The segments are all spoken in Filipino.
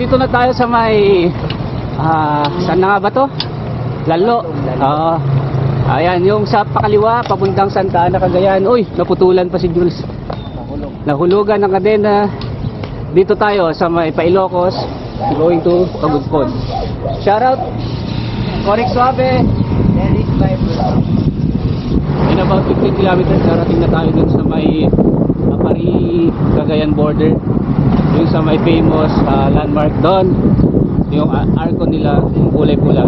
nandito na tayo sa may saan na nga ba to? Lalo. Ayan, yung sa pakaliwa papuntang Santa Ana, Cagayan. Uy, naputulan pa si Jules. Nahulugan ng kadena. Dito tayo sa may Pailocos going to Kagudpod. Shout out Corex Suave. In about 15 kilometers darating na tayo dun sa may Apari Cagayan border. Yung sa may famous landmark doon. Yung arko nila, yung kulay pula.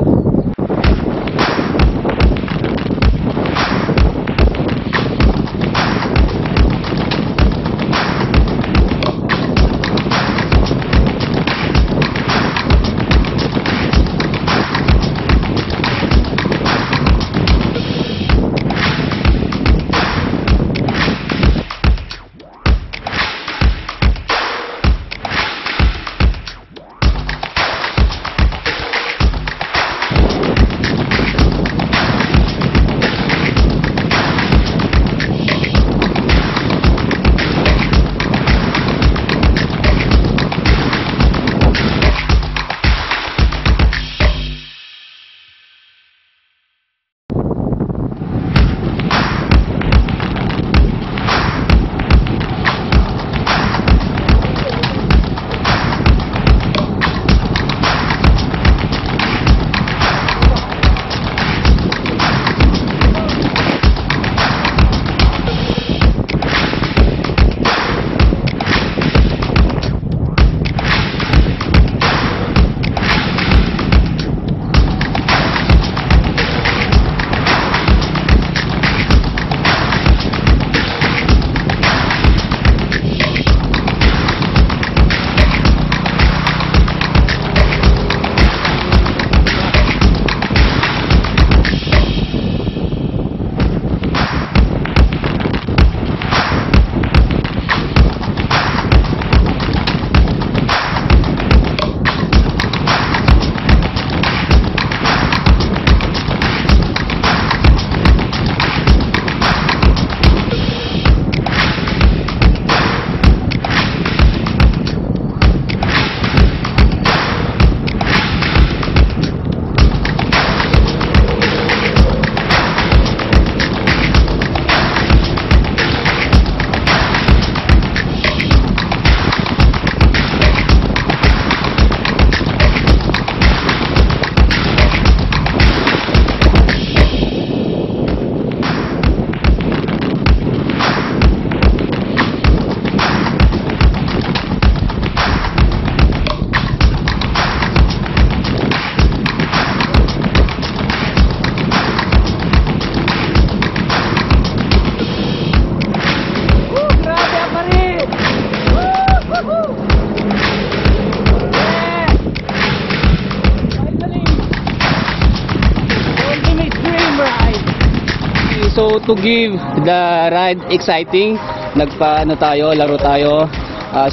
So to give the ride exciting, laro tayo,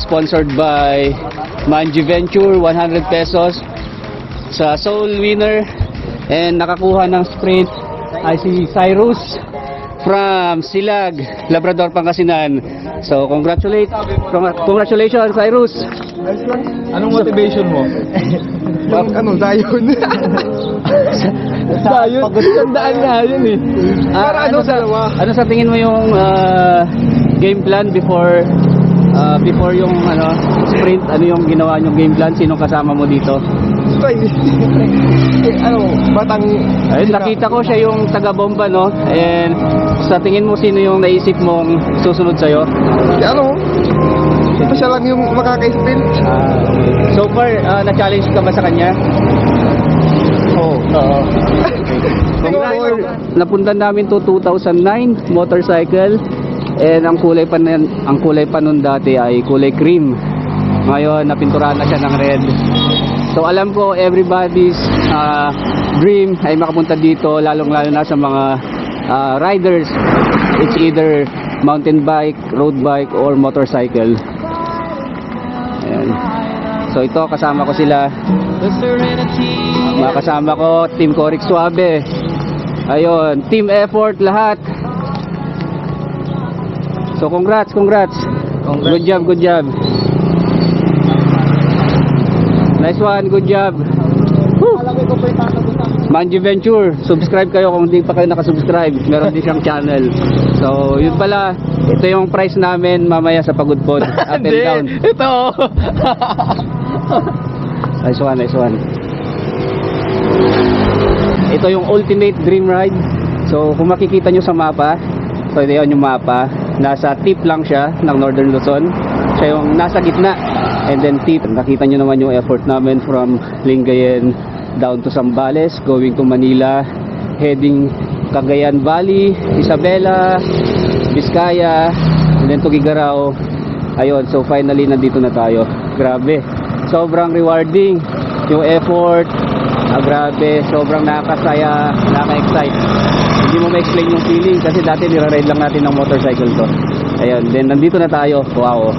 sponsored by Manji Venture, 100 pesos sa Soul Winner, and nakakuha ng sprint ay si Cyrus from Silag, Labrador, Pangasinan. So congratulations Cyrus. Anong motivation mo? Yung dayon. Dayon. Pagkandaan nga yun eh. Ano sa tingin mo yung game plan before yung sprint? Ano yung ginawa yung game plan? Sinong kasama mo dito? Batang... Ayun, nakita ko siya yung taga-bomba, no? And sa tingin mo, sino yung naisip mong susunod sa'yo? Ito siya lang yung makaka-sprint. So far, na-challenge ka ba sa kanya? Oo. Napuntan namin to 2009 motorcycle, and ang kulay pa nun dati ay kulay cream. Ngayon napinturahan na siya ng red. So alam ko everybody's dream ay makapunta dito, lalong-lalo na sa mga riders. It's either mountain bike, road bike, or motorcycle. Ayan. So ito, kasama ko sila. Mga kasama ko, Team Corex Suave. Ayun, team effort lahat. So congrats. Good job. Nice one, good job. Alam ko po yung tatagutan. Manji Venture, subscribe kayo kung hindi pa kayo nakasubscribe. Meron din siyang channel. So, yun pala. Ito yung price namin mamaya sa Pagod Pod. Up and down. Ito. Nice one, nice one. Ito yung ultimate dream ride. So, kung makikita nyo sa mapa, so ito yun yung mapa. Nasa tip lang siya ng Northern Luzon. Siya yung nasa gitna. And then tip. Nakita nyo naman yung effort namin from Lingayen down to Zambales, going to Manila, heading Cagayan Valley, Isabela, Vizcaya, and then to Gigarao. Ayun, so finally nandito na tayo. Grabe, sobrang rewarding yung effort. Grabe, sobrang nakakasaya, nakaka-excite. Hindi mo ma-explain yung feeling kasi dati nire-ride lang natin ng motorcycle to. Ayun, then nandito na tayo. Wow.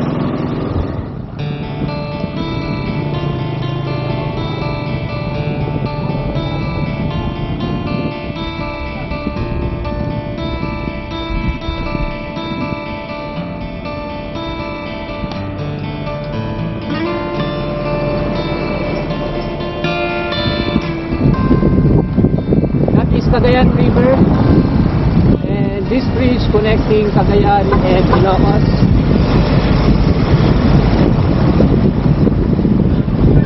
Cagayan River, and this bridge connecting Cagayan and Ilocos.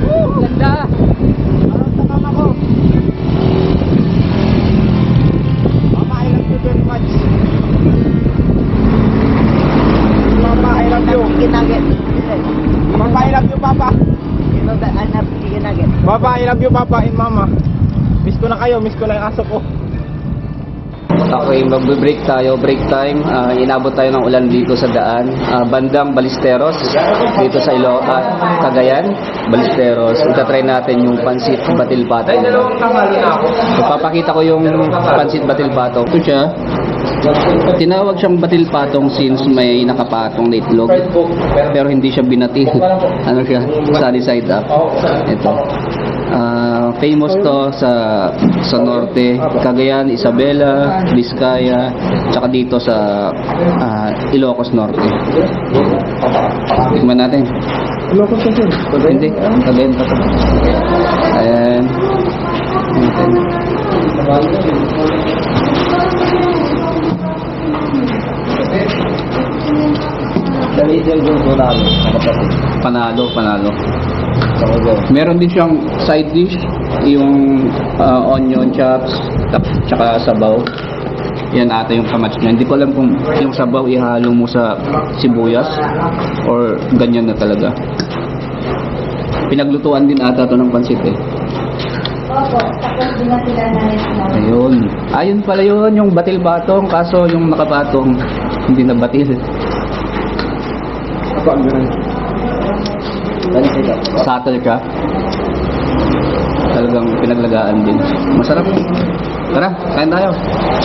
Woo! Ganda! Parang takam ako. Mama, I love you very much. Mama, I love you. Chicken nugget. Papa, I love you, Papa. You know that I love chicken nugget. Papa, I love you, Papa and Mama. Miss ko na kayo, miss ko na yung aso ko. Okay, magbe-break tayo, break time. Inabot tayo ng ulan dito sa daan. Bandang Balisteros, dito sa Cagayan, Balisteros. Itatry natin yung pansit batil patong. So, papakita ko yung pansit batil patong. Ito siya. Tinawag siyang batil patong since may nakapatong na itlog. Pero hindi siya binatil. Ano siya? Sunny side up. Ito. Famous to sa norte, Cagayan, Isabela, Vizcaya, tsaka dito sa Ilocos Norte. Tikman natin. Ilocos kasi. Hindi, Cagayan pa to. Ayan. Natin. Panalo. Meron din siyang side dish, yung onion chops, tsaka sabaw. Yan ata yung kamatch niya. Hindi ko alam kung yung sabaw ihalo mo sa sibuyas or ganyan na talaga. Pinaglutuan din ata to ng pansit eh. Opo, tapos binatilan na rin mo. Ayun. Ayun pala yun, yung batil batong. Kaso yung nakapatong hindi na batil. Ako ang ganun. Satel ka. Talagang pinaglagaan din. Masarap. Tara, kain tayo.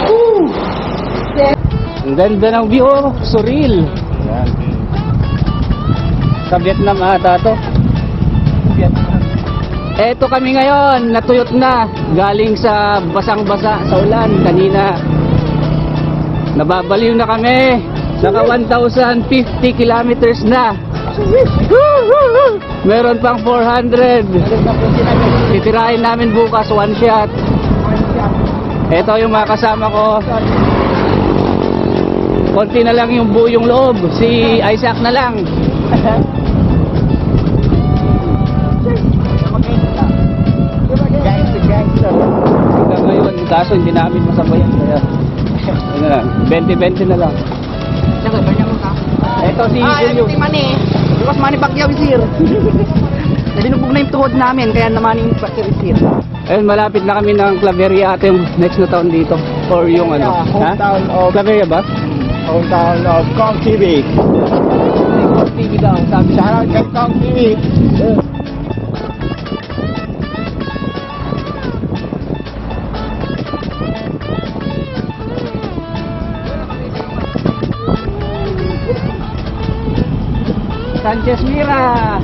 Woo! Ang ganda ng view, oh. Surreal. Yan. Sa Vietnam ata to. Eto kami ngayon, natuyot na. Galing sa basang-basa sa ulan kanina. Nababaliw na kami. Naka 1,050 kilometers na. Meron pang 400. Titirahin namin bukas one shot. Ito yung mga kasama ko. Konti na lang yung buo yung loob. Si Isaac na lang. Hanggang ngayon, kaso hindi namin masabayan. Kaya, ano na, 20-20 na lang. Ito si Julio. Ito Mani. Because Mani Pacquiao is here. Nabinubog na yung tuhod namin, kaya naman yung Pacquiao is here. Ayun, malapit na kami ng Claveria ate yung next na taon dito. Or yung ano, Hometown of Claveria ba? Hometown of Kong TV. TV daw, sabi Shout out kay Kong TV. Sanchez Mira.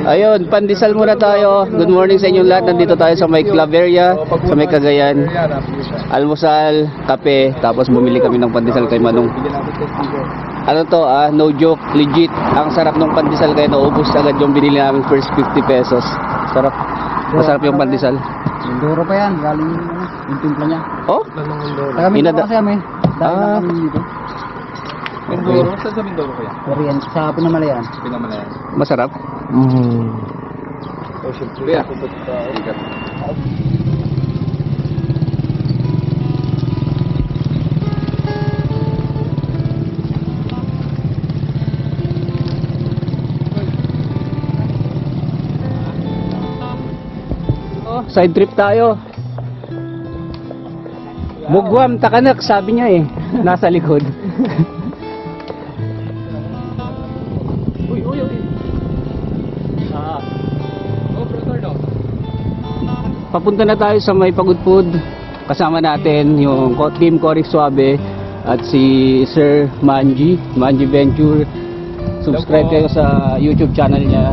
Ayun, pandesal muna tayo. Good morning sa inyong lahat. Nandito tayo sa may Claveria, sa may Cagayan. Almusal, kape, tapos bumili kami ng pandesal kay Manong. Ano to no joke, legit. Ang sarap ng pandesal kaya naubos agad yung binili namin first 50 pesos. Sarap. Masarap yung pandesal. Mindoro pa yan, galing yung timpla niya. Oh? Taga Mindoro Inada- kasi kami. Dahil lang kami dito. Mindoro? Saan sa Mindoro kaya? Korean, sa Pinamalayan. Pinamalayan. Masarap. Oh, syempre. Side trip tayo. Bugwam, Takanak, sabi niya nasa likod. Papunta na tayo sa may Pagudpud. Kasama natin yung Team Cory Suave at si Sir Manji Venture. Subscribe kayo sa YouTube channel niya.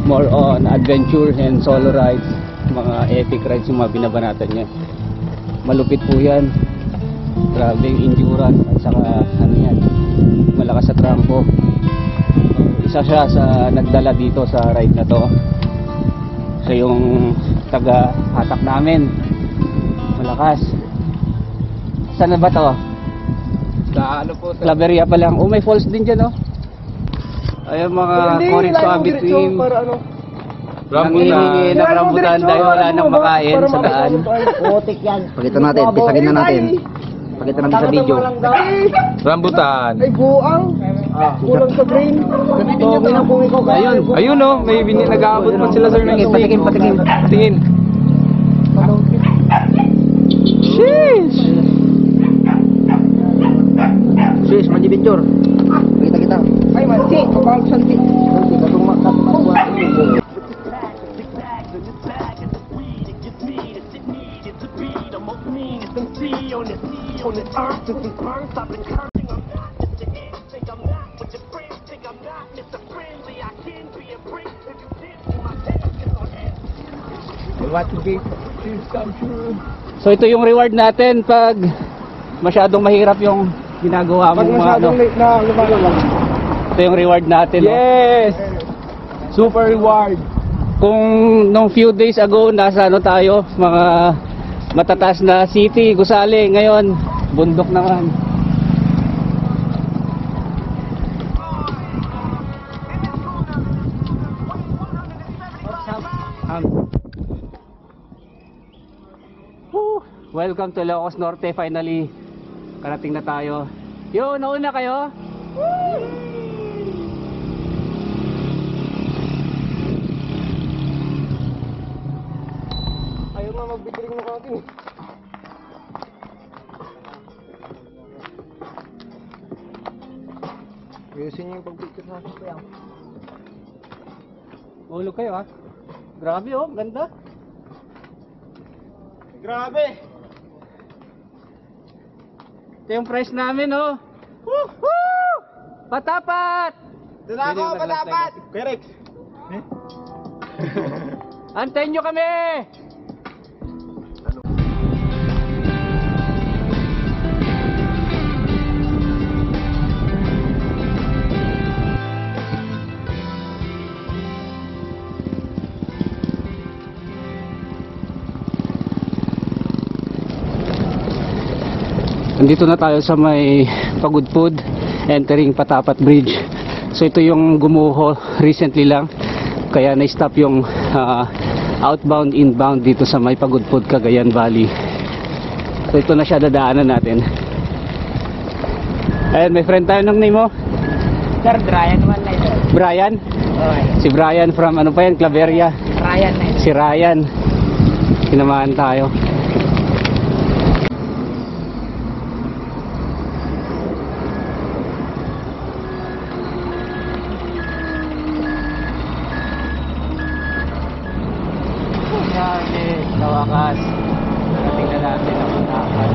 More on adventure and solo rides. Mga epic rides yung mga binabanatan niya. Malupit po yan. Grabe yung endurance at saka malakas sa trangko. Isa siya sa nagdala dito sa ride na to. Siya yung taga-hatak namin. Malakas. Saan na ba to? Sa ano po? Claveria pa lang. Oh, may falls din dyan ayun mga Cory Suave team. Nangihingi ng rambutan dahil wala nang makain sa daan. Putik yan. Pakita natin, pisagin na natin. Pakita natin sa video. Rambutan. Ay, buang. Kulang sa brain. Ayun may nag-aabot pa sila sir ng Patikim. Tingin. Sheesh! Sis, Manjibinjor. Kita. Ay, mansi. Kapag santi. So ito yung reward natin pag masyadong mahirap yung ginagawa mo. Pag masyadong na lumalabas. Ito yung reward natin. Yes! Super reward. Kung nung few days ago nasa tayo, mga matataas na city, gusali, ngayon bundok naman. Welcome to Ilocos Norte. Finally karating na tayo. Yo, nauna kayo? Ayaw nga magbitring mo konti. Ayusin niyo yung pag-picture natin kaya. Mahulog kayo Grabe ganda. Grabe! Ito yung price namin Woohoo! Patapat! Doon ako, patapat! Correct! Antayin nyo kami! Nandito na tayo sa may Pagudpud, entering Patapat Bridge. So ito yung gumuho recently lang, kaya na-stop yung outbound, inbound dito sa may Pagudpud, Cagayan Valley. So ito na siya, dadaanan natin. Ayan, may friend tayo, ng name mo? Sir, Brian naman na ito. Brian? Okay. Si Brian from ano pa yan, Claveria. Ryan na ito. Si Ryan. Sinamahan tayo. Sa wakas, narating na natin ang Patapat.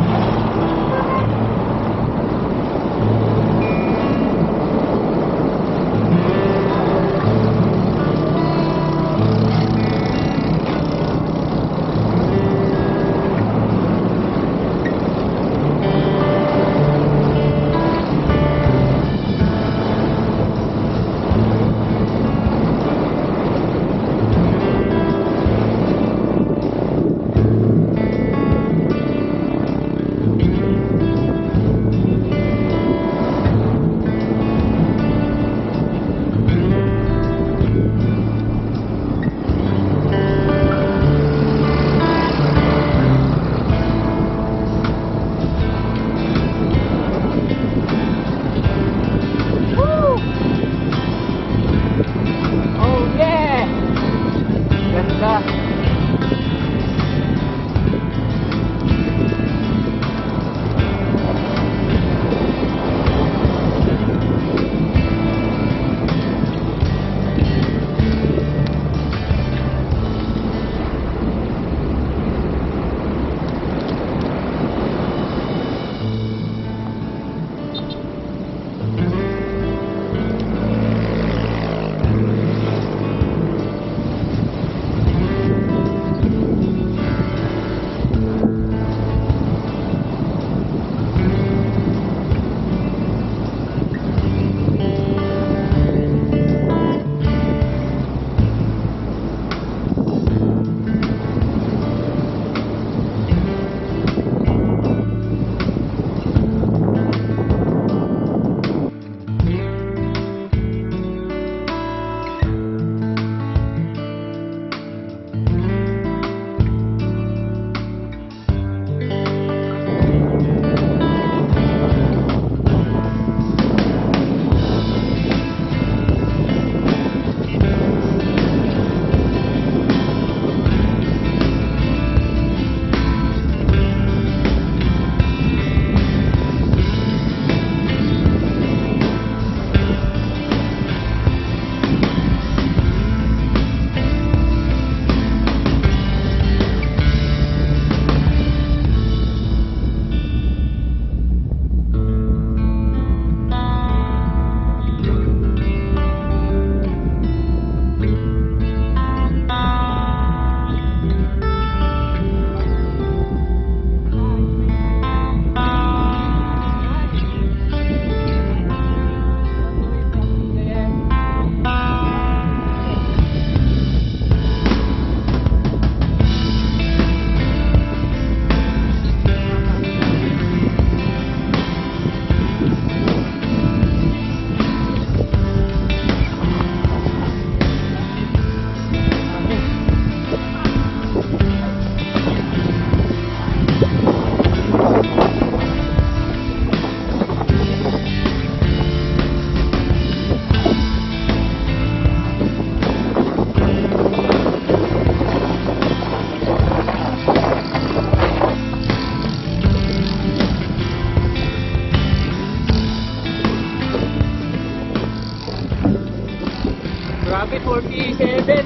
Grabe, 47.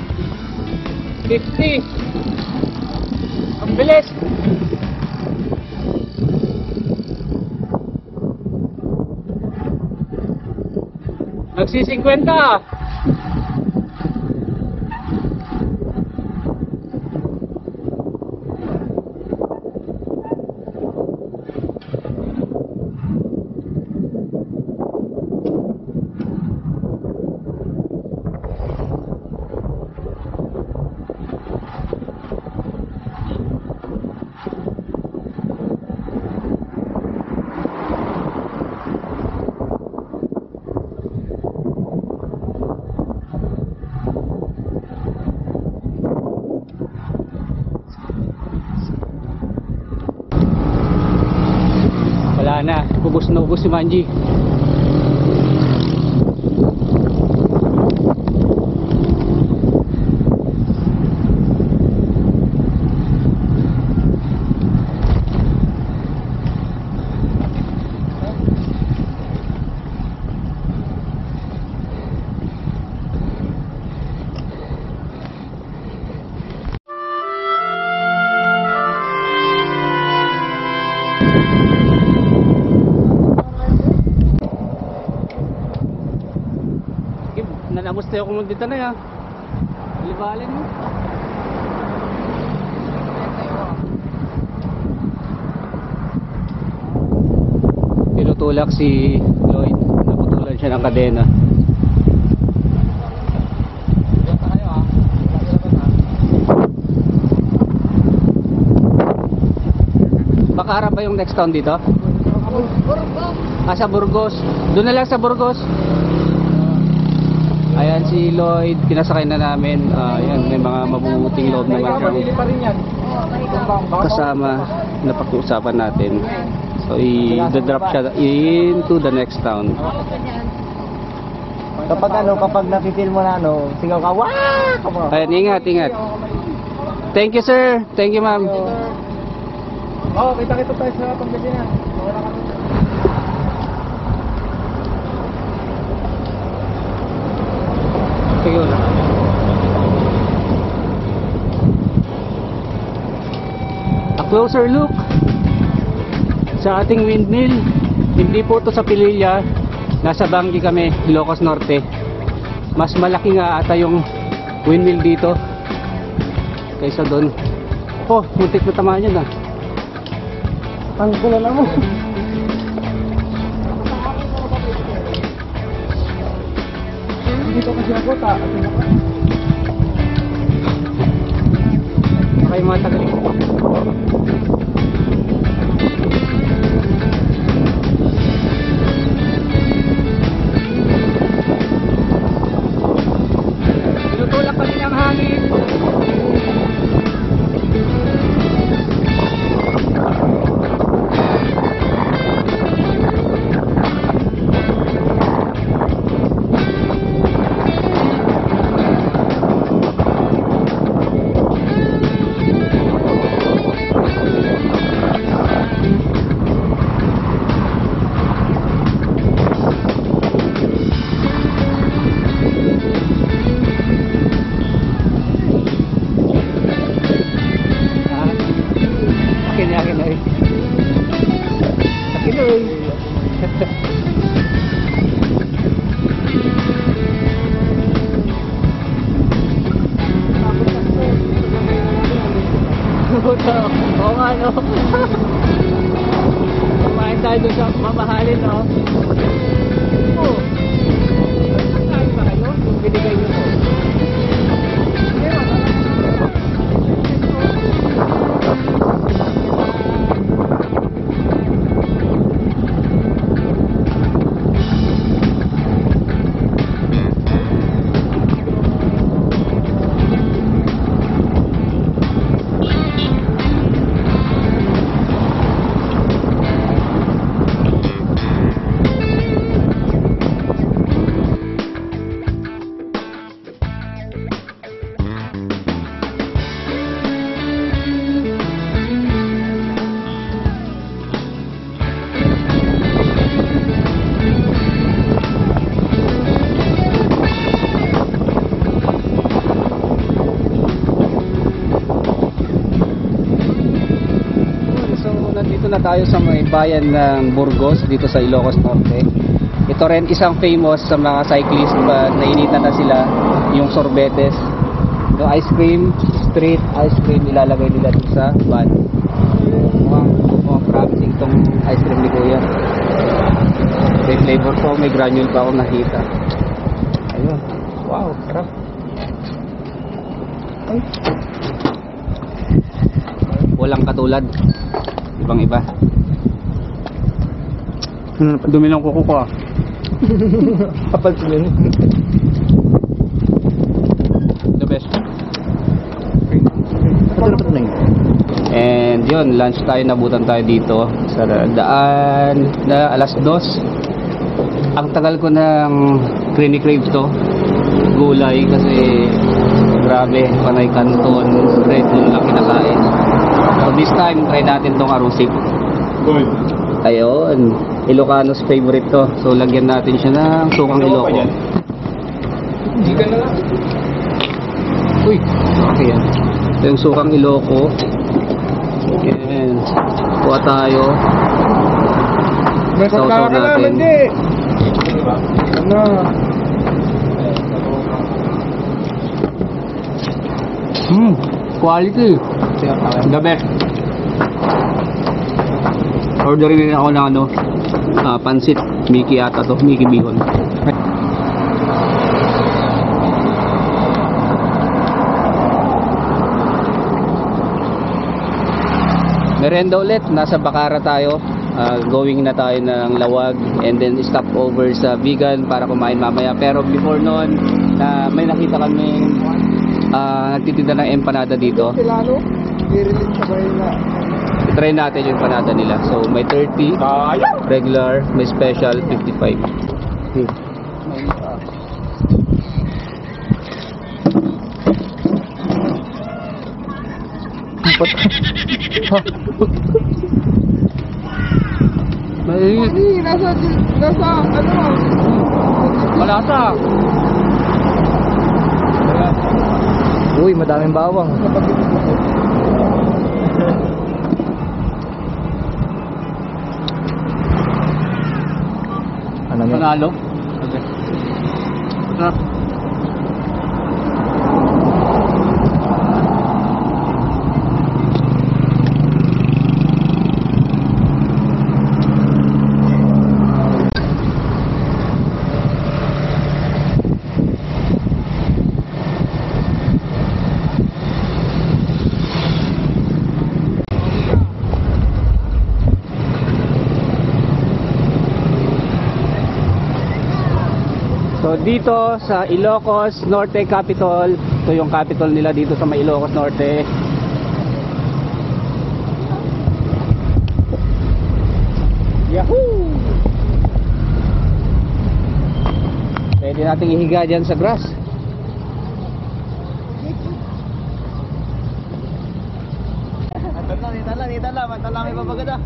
50. Ang bilis. Nagsi-50. Wala na, ubos na ubos si Manji. Nanamos tayo kung dito na yan. Libalin mo. Pinutulak si Lloyd. Naputulan siya ng kadena. Baka ba yung next town dito? Ah, sa Burgos. Doon na lang sa Burgos. Ayan si Lloyd, pinasakay na namin. Ayan, may mga mabubuting loob naman siyang kasama na pag-uusapan natin. So i-drop siya into the next town. Kapag napipil mo na sigaw ka, wah! Ayan, ingat. Thank you sir, thank you ma'am. Kita tayo sa Pangasinan. Wala kami. Yun. A closer look sa ating windmill. Hindi po to sa Pililla, nasa Bangi kami, Ilocos Norte. Mas malaki nga ata yung windmill dito kaysa doon. Oh, muntik na tamaan yun ah. Ang kulala mo. Dito kasi ako Okay mga tagaling. Tinutulak kami ng hangin. Akin na eh. Akin na eh. Oo nga no. Kumain tayo doon sa mamahalin no. Oo. Saan ba kayo? Yung binigay nyo po. tayo sa may bayan ng Burgos dito sa Ilocos Norte. Ito rin isang famous sa mga cyclist pa nainitan na sila, yung sorbetes. Yung ice cream, street ice cream ilalagay nila dito sa van. Mukhang promising tong ice cream ni Kuya. May flavor po, may granule pa ako nakita. Ayun. Wow, sarap. Ay. Walang katulad. Ibang iba. Dumi ng kuko ko ah. Kapal sila. The best. Dapat na yun. And yun, lunch tayo, nabutan tayo dito sa daan na alas 2. Ang tagal ko ng crave to gulay kasi grabe, panay canton, red bull lang kinakain. So this time, try natin tong arusip. Ayun, Ilocanos favorite to. So lagyan natin siya ng sukang Iloco. Hindi ka na lang. Uy, okay yan. Ito yung sukang Iloco. Yan. Kuha tayo. May Sausaw pagkaka natin. naman di. Ano? Quality. The best. Orderin din ako ng pansit. Mickey ata to. Mickey Bihon. Merenda ulit. Nasa Bacara tayo. Going na tayo ng Lawag and then stop over sa Vegan para kumain mamaya. Pero before noon, may nakita kami nagtitinda ng empanada dito. Sila ano? I-release sa bahay na. Try natin yung empanada nila. So may 30, regular, may special 55. Mainit. Hindi, nasa ano? Malasa. Uy, madaming bawang. Ano nga? Panalo. Okay. Sarap. So dito sa Ilocos Norte Capital, ito yung capital nila dito sa may Ilocos Norte. Yahoo! Pwede nating ihiga dyan sa grass. Tala, may babagada.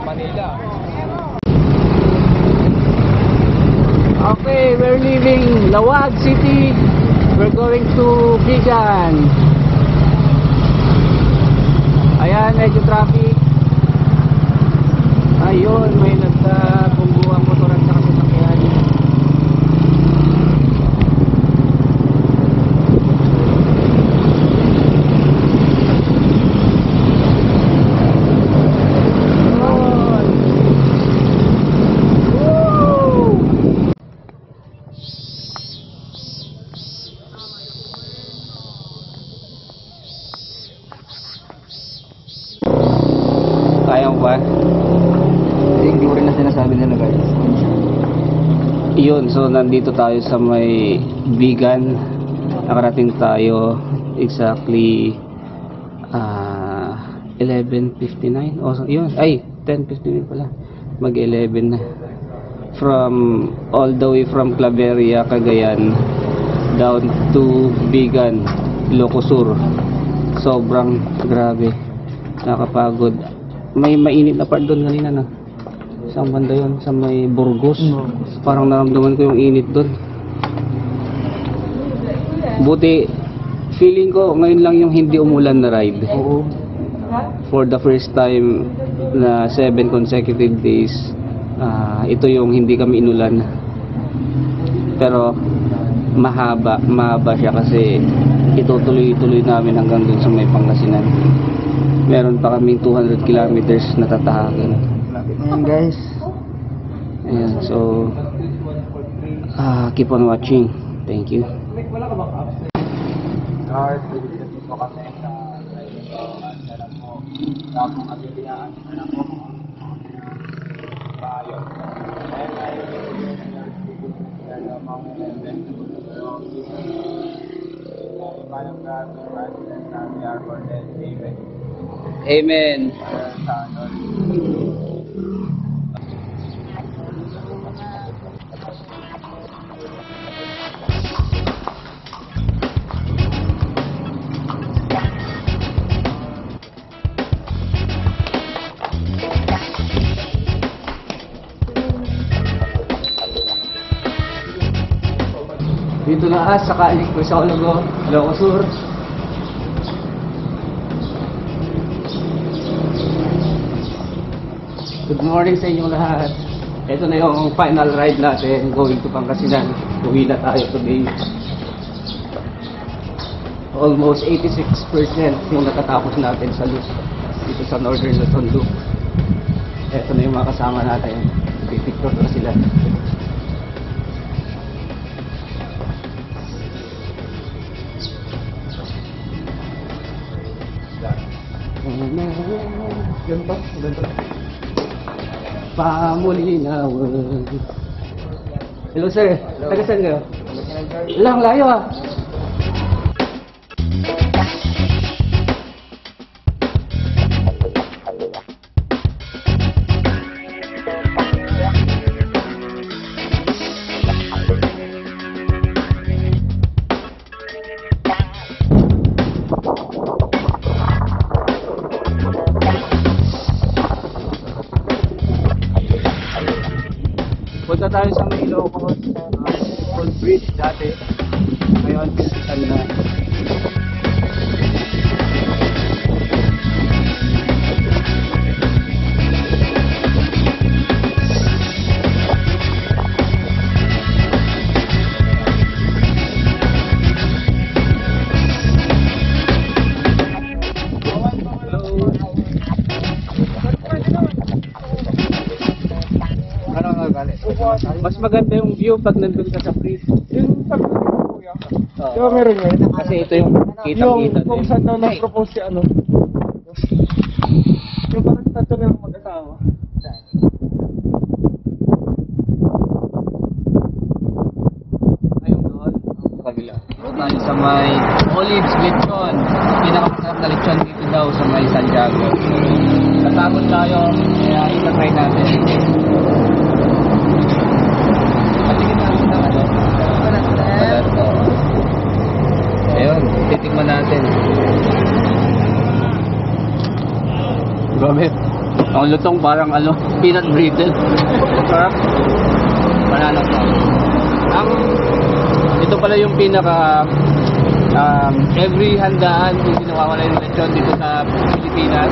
Manila. Okay, we're leaving Lawag City. We're going to Bigan. Ayan, medyo traffic. Ayun, may nagkabungguang motor at saka sasakyan. Kaya mo ba? Hindi ko rin na sinasabi nila guys. Iyon, so nandito tayo sa may Bigan. Nakarating tayo exactly 11:59. Oh, yun. Ay, 10:59 pala. Mag-11 na. All the way from Claveria, Cagayan down to Bigan, Ilocos Sur. Sobrang grabe. Nakapagod. May mainit na part doon kanina na. Saan banda yun? Sa may Burgos. Parang naramdaman ko yung init doon. Buti, feeling ko ngayon lang yung hindi umulan na ride. Oo. For the first time na 7 consecutive days, ito yung hindi kami inulan. Pero mahaba siya kasi itutuloy-tuloy namin hanggang dun sa may Pangasinan. Meron pa kaming 200 kilometers na tatahakin. Ayan guys. Ayan, so keep on watching. Thank you. Amen. Dito na sa Kalik ko sa Ologo, Ilocos Sur. Good morning sa inyong lahat. Ito na yung final ride natin going to Pangasinan. Uwi na tayo today. Almost 86% yung nakatapos natin sa loop dito sa Northern Luzon Loop. Ito na yung mga kasama natin. Pipicture na sila. Ganito. Pamulinawan. Hello sir, taga saan kayo? Lang layo ah. Punta tayo sa may Ilocos, old bridge dati. Ngayon, pinapitan na. Mas maganda yung view pag nandun ka sa bridge. Yung sabi ko kuya. Oo. Di ba meron yun? Kasi ito yung kitang-kita. Yung kung saan na nag-propose si ano. Yung parang tato ng mag-asawa. Ayun doon, sa kabila. Tayo sa may Olives Lechon. Pinakamasarap na lechon dito daw sa may Santiago. Natakot tayo, kaya itatry natin. Patingin natin ng ano. Balat to. Ayun, titikman natin. Grabe. Ang lutong parang ano, peanut brittle. Sarap. Banana pa. Ito pala yung pinaka every handaan kung nawawala yung lechon dito sa Pilipinas.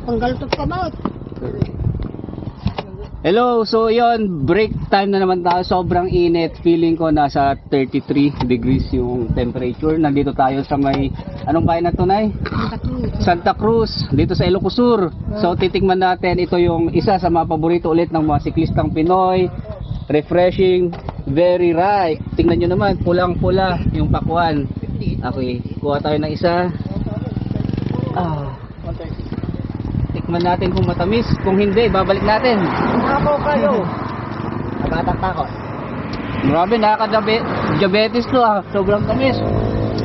Panggaltok pa ba? Hello, so yon, break time na naman tayo. Sobrang init. Feeling ko nasa 33 degrees yung temperature. Nandito tayo sa may, anong bayan na tunay? Santa Cruz, dito sa Ilocos Sur. So titikman natin, ito yung isa sa mga paborito ulit ng mga siklistang Pinoy. Refreshing, very right. Tingnan nyo naman, pulang-pula yung pakwan. Okay, kuha tayo ng isa. Tikman natin kung matamis. Kung hindi, babalik natin. Ako kayo. Nagatakot. Grabe, nakaka-diabetes to ah. Sobrang tamis.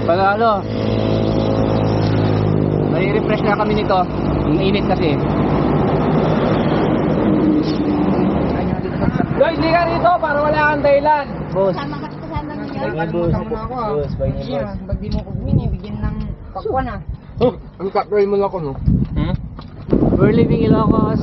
Panalo. Nai-refresh na kami nito. Ang init kasi. Guys, hindi ka rito para wala kang dahilan. Boss. Kasama niya. Boss, boss, Ba't di mo ko binibigyan ng pakwan ah? Oh, ang kapray mo lang ako, no? We're leaving Ilocos.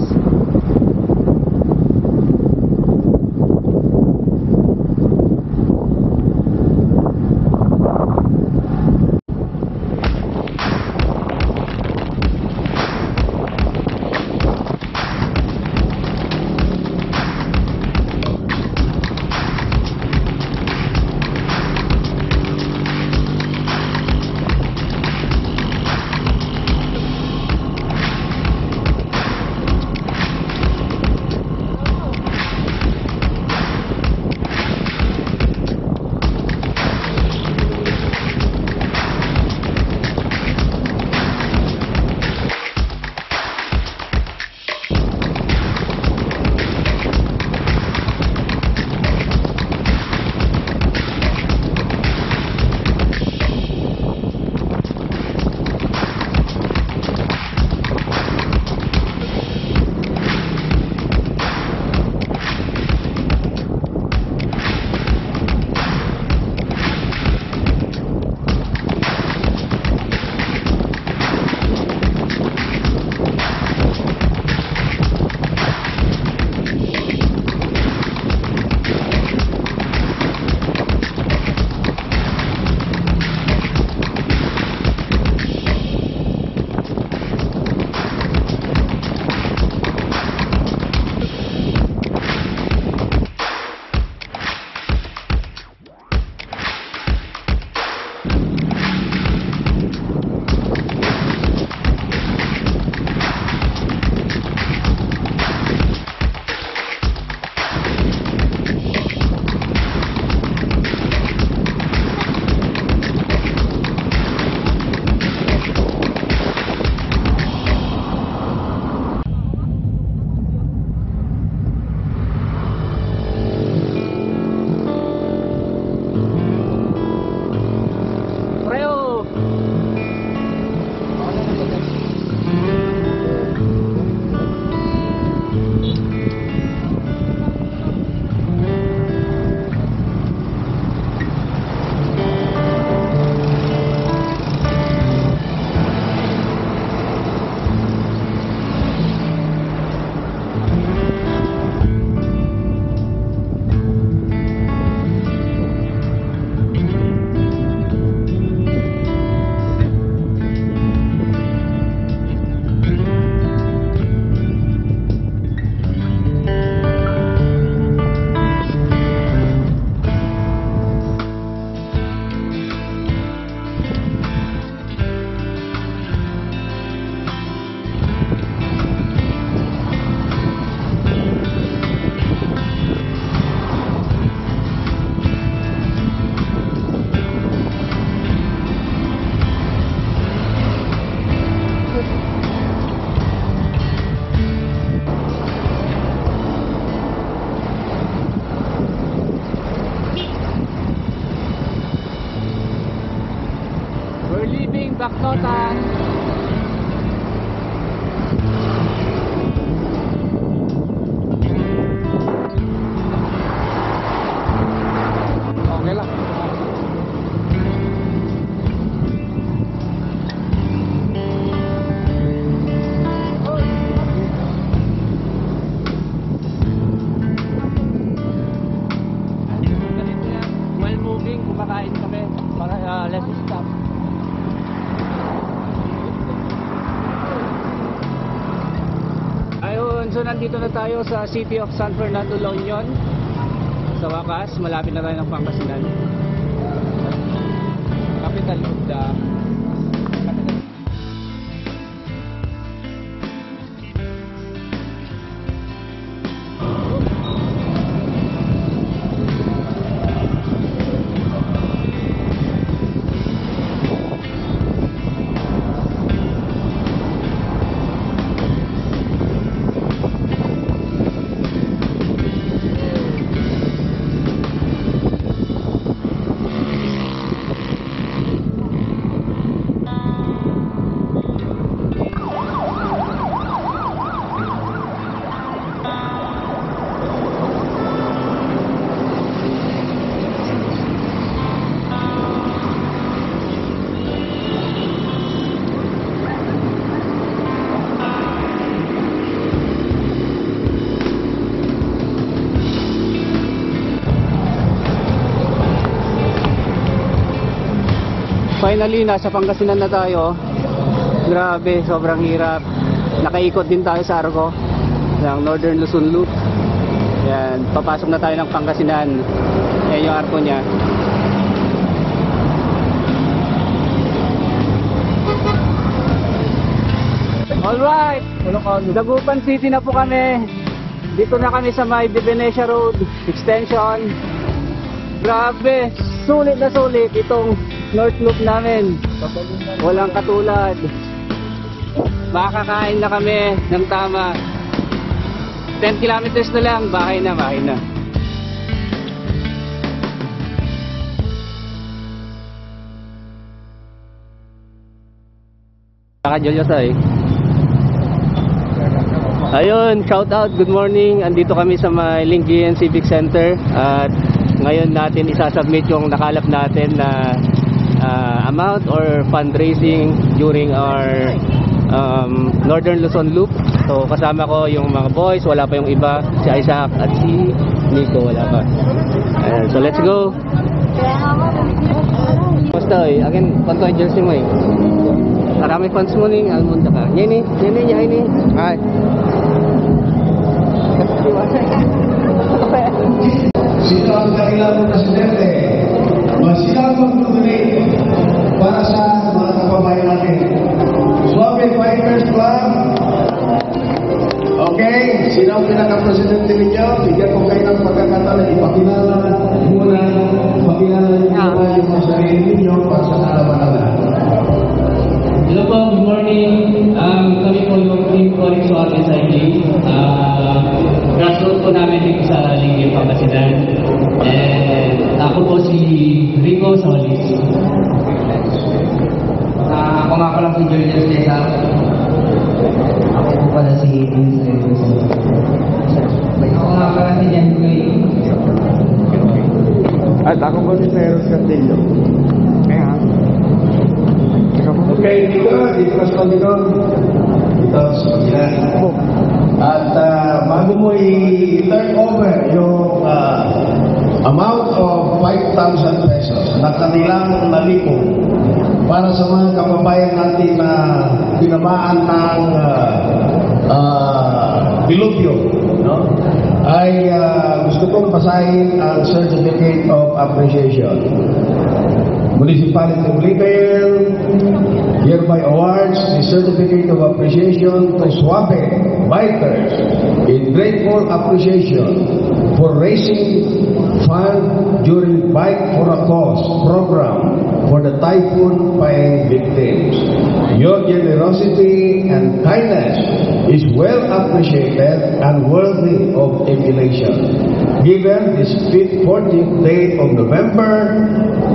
Baknotan. Okay lang. Ganito yan. While moving, kumakain kami para less stop. Ayun, so nandito na tayo sa City of San Fernando, La Union. Sa wakas, malapit na tayo ng Pangasinan. Capital of the finally, nasa Pangasinan na tayo. Grabe, sobrang hirap. Nakaikot din tayo sa Arco ng Northern Luzon Loop. Yan, papasok na tayo ng Pangasinan. Yan yung Arco niya. Alright, Dagupan City na po kami. Dito na kami sa may De Venecia Road Extension. Grabe, sulit na sulit itong North Loop namin. Walang katulad. Makakain na kami ng tama. 10 kilometers na lang, bahay na, bahay na. Naka-Jolyosa eh. Ayun, shout out, good morning. Andito kami sa may Lingayen Civic Center at ngayon natin isasubmit yung nakalap natin na amount or fundraising during our Northern Luzon Loop. So kasama ko yung mga boys, wala pa yung iba, si Isaac at si Nico, wala pa. Ayan, so let's go. Basta eh, again, panto jersey mo eh. Marami fans mo ning almond ka. Yan eh. Hi. Sino ang kailangan presidente? Sino ang mag-donate para sa mga kababayan natin? Suave Fighters Club. Okay, sino ang pinaka-presidente ninyo? Bigyan ko kayo ng pagkakataon. Ipakilala muna. Ipakilala niyo yung mga sarili ninyo para sa kalaban-laban. Hello po, good morning. Kami po yung Team Corex Suave Cycling. Grassroots po namin dito sa Lingayen, Pangasinan. And ako po si Rico Solis. Ako nga pala si Julius Lesa. Ako po pala si Vince. Ako nga pala si Jan Gray. At ako po si Cyrus Castillo. Okay, dito sa Panginoon. Dito sa Panginoon. At bago mo i-turn over yung amount of 5,000 pesos na kanilang nalipong para sa mga kababayan natin na tinamaan ng dilubyo, no? Ay gusto kong basahin ang Certificate of Appreciation. Municipality of Lingayen hereby awards the Certificate of Appreciation to Suave Bikers in grateful appreciation for raising fund during Bike for a Cause program for the Typhoon Paeng victims. Your generosity and kindness is well appreciated and worthy of emulation. Given this 14th day of November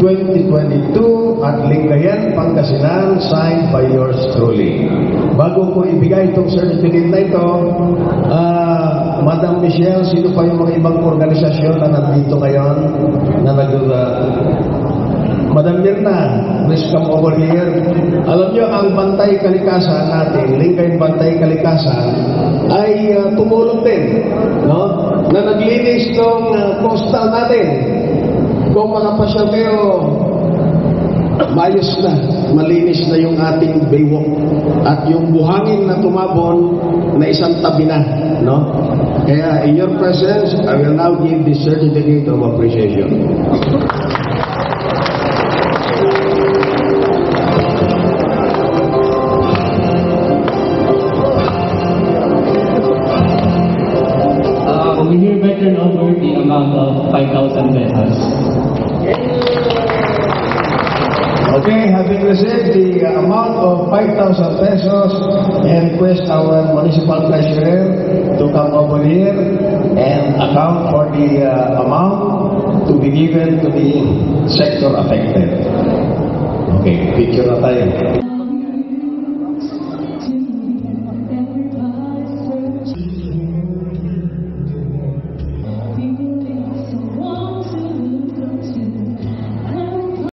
2022 at Lingayen, Pangasinan, signed by yours truly. Bago ko ibigay itong certificate na ito, Madam Michelle, sino pa yung mga ibang organisasyon na nandito ngayon na Madam Mirna, please come over here. Alam nyo, ang Bantay Kalikasan natin, Lingayen Bantay Kalikasan, ay tumulong din, no? Na naglinis ng coastal natin. Kung makapasyal kayo, maayos na, malinis na yung ating baywalk. At yung buhangin na tumabon na isang tabi na, no? Kaya in your presence, I will now give the certificate of appreciation. We hereby turn over the amount of 5,000 pesos. Okay, having received the amount of 5,000 pesos, and request our municipal treasurer to come over here and account for the amount to be given to the sector affected. Okay, picture na tayo.